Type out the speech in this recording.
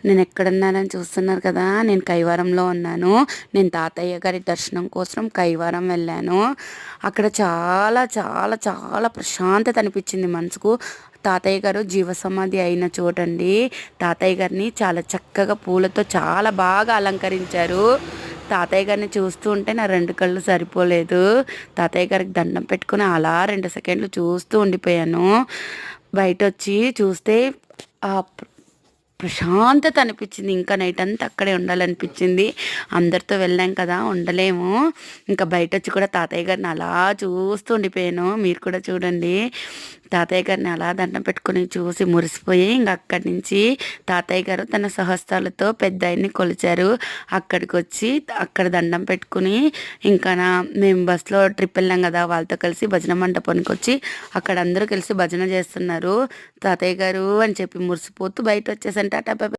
నేను ఎక్కడున్నానని చూస్తున్నారు కదా, నేను కైవారంలో ఉన్నాను. నేను తాతయ్య గారి దర్శనం కోసం కైవారం వెళ్ళాను. అక్కడ చాలా చాలా చాలా ప్రశాంతత అనిపించింది మనసుకు. తాతయ్య గారు జీవసమాధి అయిన చోటండి. తాతయ్య గారిని చాలా చక్కగా పూలతో చాలా బాగా అలంకరించారు. తాతయ్య గారిని చూస్తూ ఉంటే నా రెండు కళ్ళు సరిపోలేదు. తాతయ్య గారికి దండం పెట్టుకుని అలా 2 సెకండ్లు చూస్తూ ఉండిపోయాను. బయట వచ్చి చూస్తే ఆ ప్రశాంతత అనిపించింది. ఇంకా నైట్ అంతా అక్కడే ఉండాలనిపించింది. అందరితో వెళ్ళాం కదా, ఉండలేము. ఇంకా బయట వచ్చి కూడా తాతయ్య గారిని అలా చూస్తూ ఉండిపోయాను. మీరు కూడా చూడండి. తాతయ్య గారిని అలా దండం పెట్టుకుని చూసి మురిసిపోయి ఇంక అక్కడి నుంచి తాతయ్య గారు తన సహస్తాలతో పెద్ద ఆయన్ని కొలిచారు. అక్కడికి వచ్చి అక్కడ దండం పెట్టుకుని ఇంకా మేము బస్సులో ట్రిప్ వెళ్ళాం కదా, వాళ్ళతో కలిసి భజన మండపానికి వచ్చి అక్కడ అందరూ కలిసి భజన చేస్తున్నారు. తాతయ్య గారు అని చెప్పి మురిసిపోతూ బయట వచ్చేసాను. టాటా బాయ్.